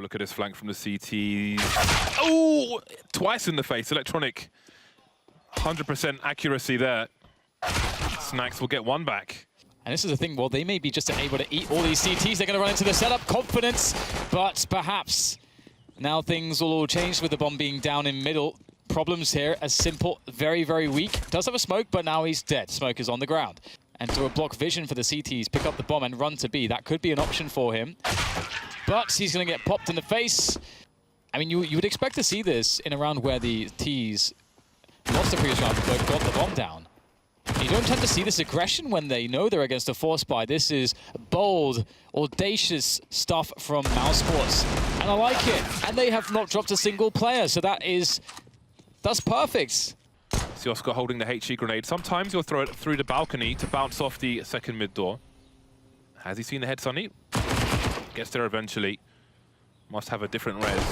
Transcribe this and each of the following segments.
look at this flank from the CT. Oh, twice in the face. Electronic, 100% accuracy there. Snacks will get one back. And this is the thing, well, they may be just able to eat all these CTs. They're going to run into the setup, confidence, but perhaps now things will all change with the bomb being down in middle. Problems here, as Simple, very, very weak. Does have a smoke, but now he's dead. Smoke is on the ground. And do a block vision for the CTs, pick up the bomb and run to B. That could be an option for him. But he's going to get popped in the face. I mean, you would expect to see this in a round where the Ts lost the previous round, but got the bomb down. You don't tend to see this aggression when they know they're against a force buy. This is bold, audacious stuff from Mouse Sports. And I like it. And they have not dropped a single player, so that's perfect. See Oscar holding the HE grenade. Sometimes you'll throw it through the balcony to bounce off the second mid door. Has he seen the head, Sunny? Gets there eventually. Must have a different res.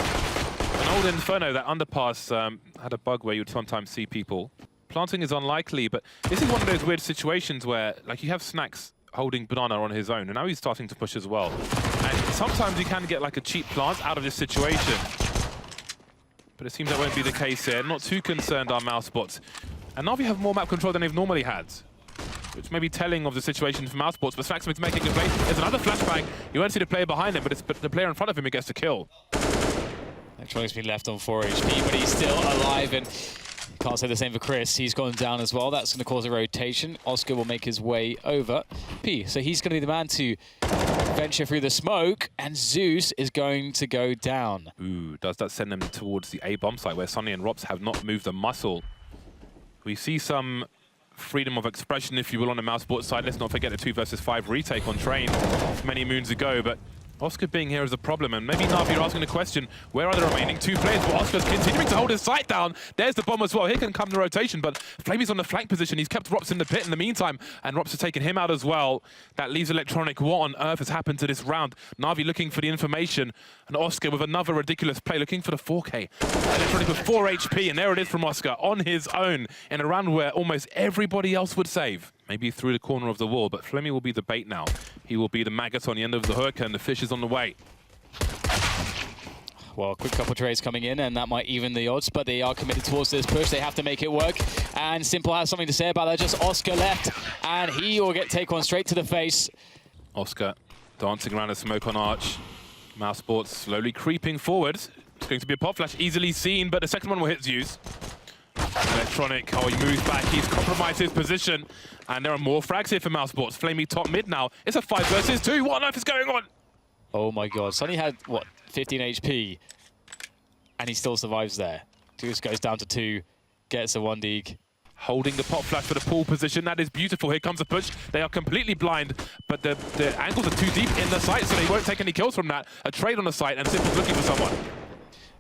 An old Inferno, that underpass had a bug where you'd sometimes see people. Planting is unlikely, but this is one of those weird situations where, like, you have Snacks holding Banana on his own, and now he's starting to push as well. And sometimes you can get like a cheap plant out of this situation. But it seems that won't be the case here. Not too concerned are Mouse Spots. And Navi have more map control than they've normally had, which may be telling of the situation for Mouse Spots. But Snacksmith's making a play. There's another flashbang. You won't see the player behind him, but it's the player in front of him who gets the kill. Electronic's been left on 4 HP, but he's still alive, and can't say the same for Chris. He's gone down as well. That's going to cause a rotation. Oscar will make his way over P. So he's going to be the man to venture through the smoke, and Zeus is going to go down. Ooh, does that send them towards the A bomb site where Sunny and Rops have not moved a muscle? We see some freedom of expression, if you will, on the Mouse Sports side. Let's not forget the 2 versus 5 retake on Train many moons ago, but Oscar being here is a problem, and maybe Navi are asking the question, where are the remaining 2 players? But Oscar's continuing to hold his sight down. There's the bomb as well. Here can come the rotation, but Flamey's on the flank position. He's kept Rops in the pit in the meantime, and Rops has taken him out as well. That leaves Electronic. What on earth has happened to this round? Navi looking for the information, and Oscar with another ridiculous play, looking for the 4K. Electronic with 4 HP, and there it is from Oscar on his own in a round where almost everybody else would save. Maybe through the corner of the wall, but Flemmy will be the bait now. He will be the maggot on the end of the hook, and the fish is on the way. Well, a quick couple trades coming in, and that might even the odds, but they are committed towards this push. They have to make it work, and Simple has something to say about that. Just Oscar left, and he will get take one straight to the face. Oscar dancing around the smoke on Arch. Mouse Sports slowly creeping forward. It's going to be a pop flash, easily seen, but the second one will hit Zeus. Electronic, oh, he moves back, he's compromised his position, and there are more frags here for Mouse Sports. Flamey top mid now. It's a 5 versus 2. What on earth is going on? Oh my god, Sunny had, what, 15 HP, and he still survives there. Just goes down to 2, gets a 1 deke. Holding the pop flash for the pull position, that is beautiful. Here comes a push. They are completely blind, but the angles are too deep in the site, so they won't take any kills from that. A trade on the site, and Simple's looking for someone.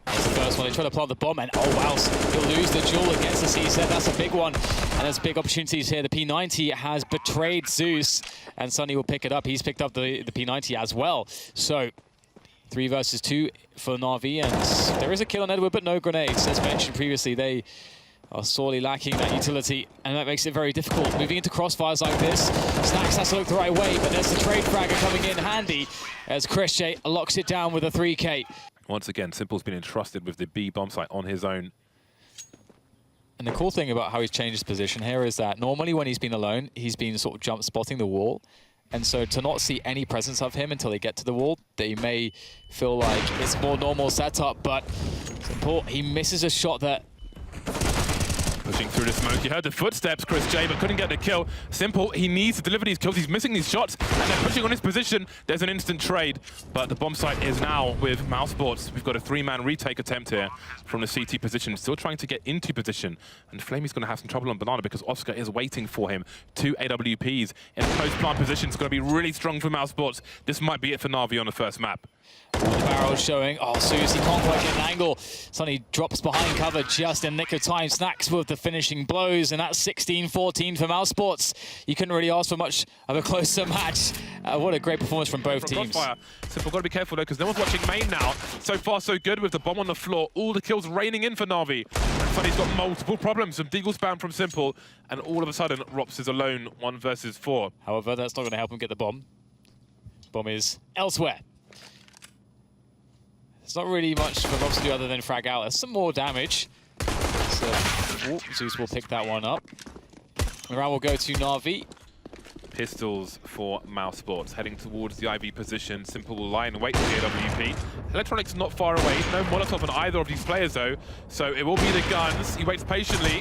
That's the first one. They try to plant the bomb, and oh wow, he'll lose the duel against the C-set. That's a big one, and there's big opportunities here. The P90 has betrayed Zeus, and Sunny will pick it up. He's picked up the P90 as well. So 3 versus 2 for Navi, and there is a kill on Edward, but no grenades. As mentioned previously, they are sorely lacking that utility, and that makes it very difficult. Moving into crossfires like this, Snacks has to look the right way, but there's the trade fragger coming in handy as Chris J locks it down with a 3K. Once again, Simple's been entrusted with the B bomb site on his own. And the cool thing about how he's changed his position here is that normally when he's been alone, he's been sort of jump spotting the wall. And so to not see any presence of him until they get to the wall, they may feel like it's more normal setup, but Simple, he misses a shot that pushing through the smoke. You heard the footsteps, Chris J, but couldn't get the kill. Simple, he needs to deliver these kills. He's missing these shots, and they're pushing on his position. There's an instant trade, but the bomb site is now with Mouse Sports. We've got a 3-man retake attempt here from the CT position, still trying to get into position. And Flamey's going to have some trouble on Banana because Oscar is waiting for him. 2 AWPs in post-plant position. It's going to be really strong for Mouse Sports. This might be it for Navi on the first map. All the barrels showing. Oh, Susie can't quite get an angle. Sunny drops behind cover just in nick of time. Snacks with the finishing blows, and that's 16-14 for Mouse Sports. You couldn't really ask for much of a closer match. What a great performance from both teams. Simple, got to be careful though, because no one's watching main now. So far, so good with the bomb on the floor. All the kills raining in for Navi. Sunny's got multiple problems. Some deagle spam from Simple, and all of a sudden, Rops is alone, 1 versus 4. However, that's not going to help him get the bomb. Bomb is elsewhere. There's not really much for Robs to do other than frag out. There's some more damage. So, Zeus will pick that one up. Around will go to Navi. Pistols for Mouse Sports, heading towards the IV position. Simple will lie and wait for the AWP. Electronic's not far away. No Molotov on either of these players, though. So it will be the guns. He waits patiently.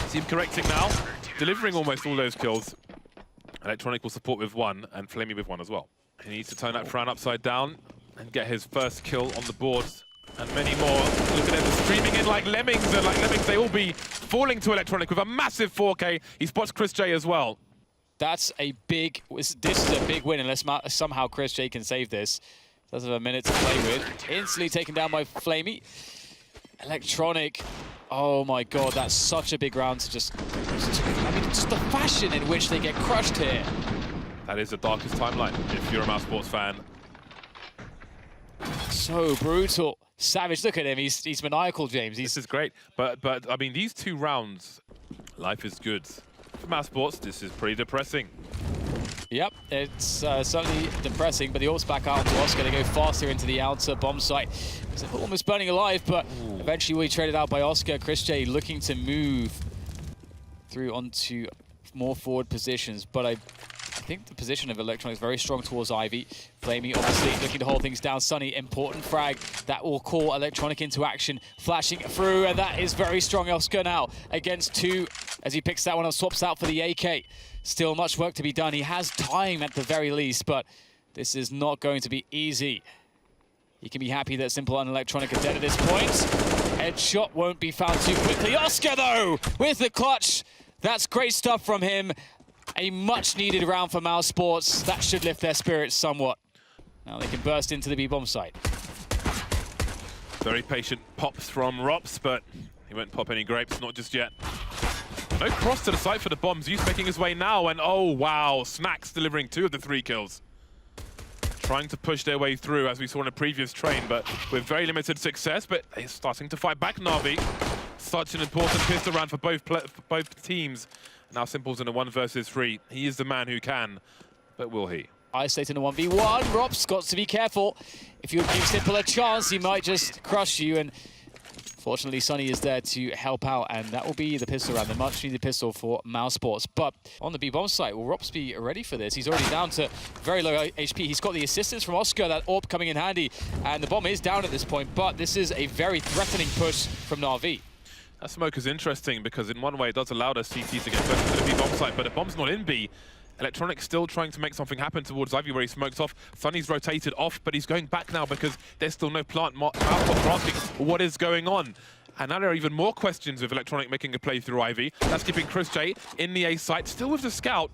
See him correcting now, delivering almost all those kills. Electronic will support with one, and Flamey with one as well. He needs to turn that Fran upside down and get his first kill on the board. And many more. Look at them streaming in like lemmings, and like lemmings, they all be falling to Electronic with a massive 4K. He spots Chris J as well. That's a big, this is a big win unless somehow Chris J can save this. Does have a minute to play with. Instantly taken down by Flamey. Electronic, oh my god, that's such a big round to just I mean, just the fashion in which they get crushed here. That is the darkest timeline if you're a Mouse Sports fan. So brutal. Savage, look at him, he's maniacal, James. This is great, but I mean, these 2 rounds, life is good. For Mouse Sports, this is pretty depressing. Yep, it's certainly depressing, but the ult's back out to Oscar. They go faster into the outer bomb site. It's almost burning alive, but eventually we traded out by Oscar. Chris J looking to move through onto more forward positions, but I think the position of Electronic is very strong towards Ivy. Flamey obviously looking to hold things down. Sunny, important frag that will call Electronic into action. Flashing through, and that is very strong. Oscar now against 2 as he picks that one up, swaps out for the AK. Still much work to be done. He has time at the very least, but this is not going to be easy. He can be happy that Simple and Electronic are dead at this point. Headshot won't be found too quickly. Oscar, though, with the clutch. That's great stuff from him. A much-needed round for Mouse Sports. That should lift their spirits somewhat. Now they can burst into the B-bomb site. Very patient pops from Rops, but he won't pop any grapes, not just yet. No cross to the site for the bombs. Zeus making his way now, and oh wow, Snacks delivering 2 of the 3 kills. Trying to push their way through, as we saw in a previous train, but with very limited success. But they're starting to fight back, Navi. Such an important pistol round for both teams. Now Simple's in a 1 versus 3. He is the man who can, but will he? Isolated in a 1v1. Rob's got to be careful. If you give Simple a chance, he might just crush you. And fortunately, Sunny is there to help out, and that will be the pistol round, the much-needed pistol for Mouse Sports. But on the B-bomb site, will Rops be ready for this? He's already down to very low HP. He's got the assistance from Oscar, that AWP coming in handy, and the bomb is down at this point, but this is a very threatening push from Navi. That smoke is interesting because in one way it does allow the CT to get closer to the B-bomb site, but the bomb's not in B. Electronic still trying to make something happen towards Ivy where he smokes off. Sunny's rotated off, but he's going back now because there's still no plant. Mouse Sports are asking what is going on. And now there are even more questions with Electronic making a play through Ivy. That's keeping Chris J in the A site, still with the scout.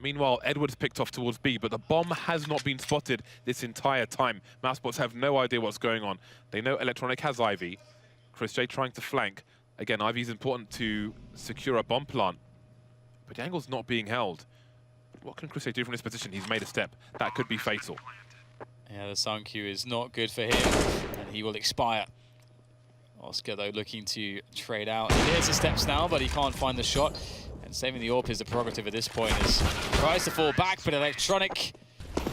Meanwhile, Edwards picked off towards B, but the bomb has not been spotted this entire time. Mouse Sports have no idea what's going on. They know Electronic has Ivy. Chris J trying to flank. Again, Ivy's important to secure a bomb plant, but the angle's not being held. What can Chris J do from this position? He's made a step. That could be fatal. Yeah, the sound cue is not good for him, and he will expire. Oscar, though, looking to trade out. He hears the steps now, but he can't find the shot. And saving the AWP is the prerogative at this point as he tries to fall back, but Electronic.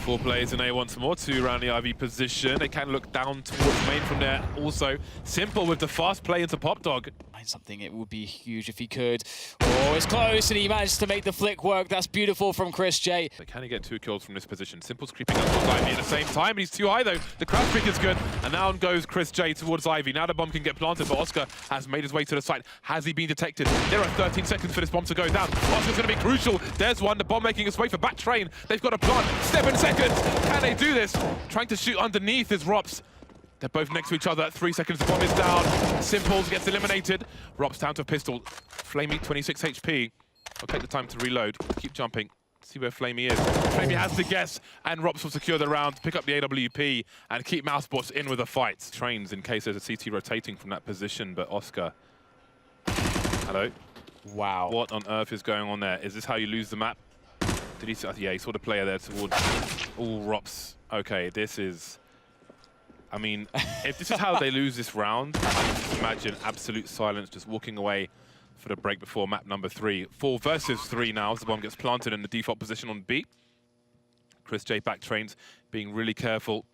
4 players in A once more, 2 around the IV position. They can look down towards main from there. Also, Simple with the fast play into Pop Dog. Something, it would be huge if he could. Oh, it's close, and he managed to make the flick work. That's beautiful from Chris J. But can he get 2 kills from this position? Simple's creeping up towards Ivy at the same time. He's too high, though. The crouch pick is good. And now goes Chris J towards Ivy. Now the bomb can get planted, but Oscar has made his way to the site. Has he been detected? There are 13 seconds for this bomb to go down. Oscar's going to be crucial. There's one. The bomb making its way for back train. They've got a plant. 7 seconds. Can they do this? Trying to shoot underneath is Rops. They're both next to each other. 3 seconds, the bomb is down. Simples gets eliminated. Rops down to a pistol. Flamey, 26 HP. I'll take the time to reload. Keep jumping. See where Flamey is. Flamey has to guess, and Rops will secure the round, pick up the AWP, and keep Mouse Sports in with a fight. Trains in case there's a CT rotating from that position, but Oscar. Hello? Wow. What on earth is going on there? Is this how you lose the map? Did he see? Yeah, he saw the player there towards... All Rops. Okay, this is... I mean, if this is how they lose this round, just imagine absolute silence, just walking away for the break before map number 3. 4 versus 3 now as the bomb gets planted in the default position on B. Chris J back trains, being really careful,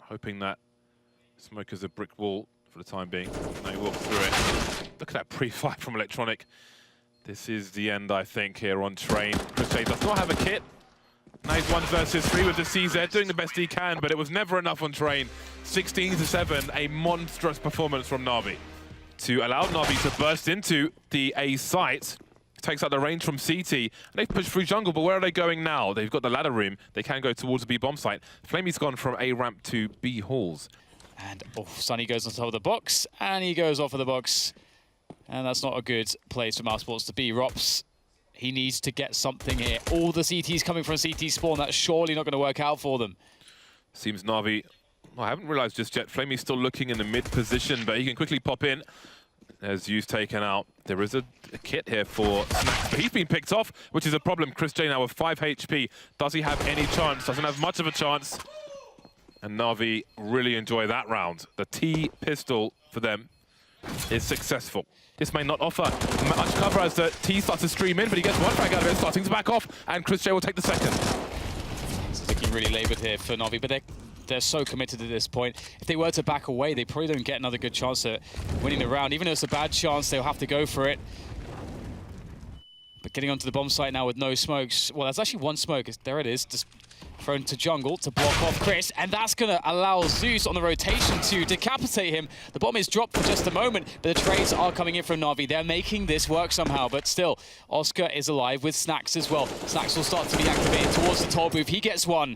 hoping that Smoke is a brick wall for the time being. Now he walks through it. Look at that pre-fight from Electronic. This is the end, I think, here on Train. chrisJ does not have a kit. Now he's 1 versus 3 with the CZ, doing the best he can, but it was never enough on Train. 16-7, a monstrous performance from Navi. To allow Navi to burst into the A site. Takes out the range from CT, and they've pushed through jungle, but where are they going now? They've got the ladder room. They can go towards the B bomb site. Flamey's gone from A ramp to B halls. And Sunny goes on top of the box, and he goes off of the box. And that's not a good place for mousesports to be. Rops, he needs to get something here. All the CTs coming from CT spawn, that's surely not going to work out for them. Seems Navi, well, I haven't realized just yet, Flamey's still looking in the mid position, but he can quickly pop in. There's Yu's taken out. There is a kit here for Snacks, but he's been picked off, which is a problem. chrisJ now with 5 HP. Does he have any chance? Doesn't have much of a chance. And Navi really enjoy that round. The T pistol for them is successful. This may not offer much cover as the T starts to stream in, but he gets 1 frag out of it, starting to back off, and chrisJ will take the second. It's looking really laboured here for Navi, but they're so committed at this point. If they were to back away, they probably don't get another good chance at winning the round. Even though it's a bad chance, they'll have to go for it. But getting onto the bomb site now with no smokes. Well, there's actually 1 smoke. There it is. Just thrown to jungle to block off Chris. And that's going to allow Zeus on the rotation to decapitate him. The bomb is dropped for just a moment, but the trades are coming in from Navi. They're making this work somehow. But still, Oscar is alive with Snacks as well. Snacks will start to be activated towards the toll booth. He gets 1.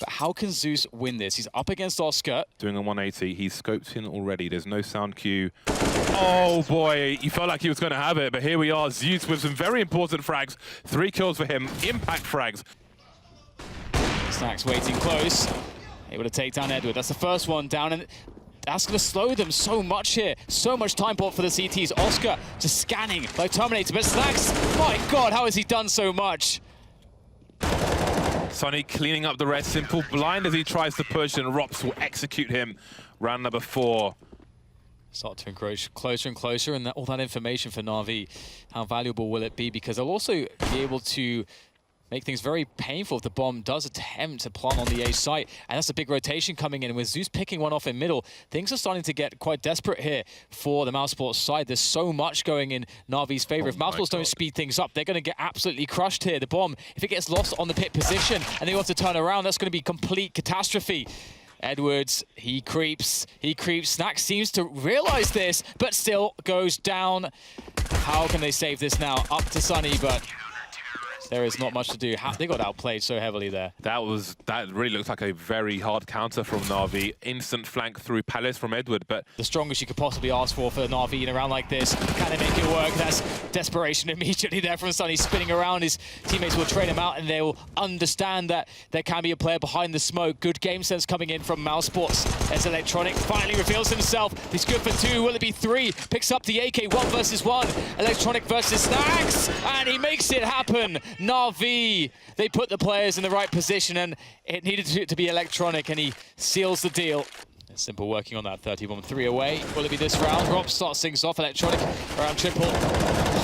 But how can Zeus win this? He's up against Oscar. Doing a 180. He's scoped in already. There's no sound cue. Oh, boy. He felt like he was going to have it. But here we are. Zeus with some very important frags. 3 kills for him. Impact frags. Snacks waiting close. Able to take down Edward. That's the first one down. And that's going to slow them so much here. So much time bought for the CTs. Oscar just scanning like Terminator. But Snacks, my God, how has he done so much? Sunny cleaning up the red, simple blind as he tries to push, and Rops will execute him. Round number 4. Start to encroach closer and closer, and all that information for Navi, how valuable will it be? Because they'll also be able to make things very painful if the bomb does attempt to plant on the A site. And that's a big rotation coming in. With Zeus picking 1 off in middle, things are starting to get quite desperate here for the mousesports side. There's so much going in Navi's favor. If mousesports don't speed things up, they're going to get absolutely crushed here. The bomb, if it gets lost on the pit position and they want to turn around, that's going to be complete catastrophe. Edwards, he creeps. Snacks seems to realize this, but still goes down. How can they save this now? Up to Sunny, but there is not much to do. They got outplayed so heavily there. That really looks like a very hard counter from Navi. Instant flank through Palace from Edward, but the strongest you could possibly ask for Navi in a round like this. Can they make it work? That's desperation immediately there from Sunny, spinning around. His teammates will train him out, and they will understand that there can be a player behind the smoke. Good game sense coming in from mousesports as Electronic finally reveals himself. He's good for 2. Will it be 3? Picks up the AK. 1 versus 1. Electronic versus Snacks, and he makes it happen. Navi, they put the players in the right position, and it needed to be Electronic, and he seals the deal. Simple working on that 31, 3 away. Will it be this round? Rob starts things off. Electronic around triple.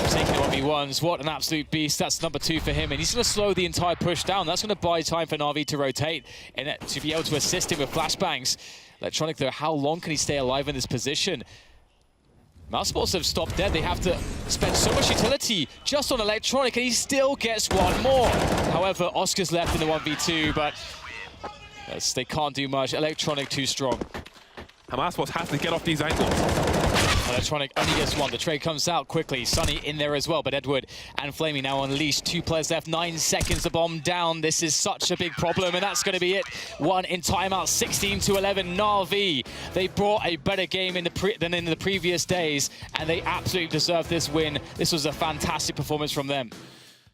Taking the 1v1s. What an absolute beast. That's number 2 for him, and he's going to slow the entire push down. That's going to buy time for Navi to rotate and to be able to assist him with flashbangs. Electronic, though, how long can he stay alive in this position? mousesports have stopped dead. They have to spend so much utility just on Electronic, and he still gets 1 more. However, Oscar's left in the 1v2, but yes, they can't do much. Electronic too strong. mousesports has to get off these angles. Electronic only gets 1. The trade comes out quickly. Sunny in there as well, but Edward and Flamey now unleashed. 2 players left, 9 seconds, the bomb down. This is such a big problem, and that's going to be it. 1 in timeout, 16-11. Navi, they brought a better game than in the previous days, and they absolutely deserve this win. This was a fantastic performance from them.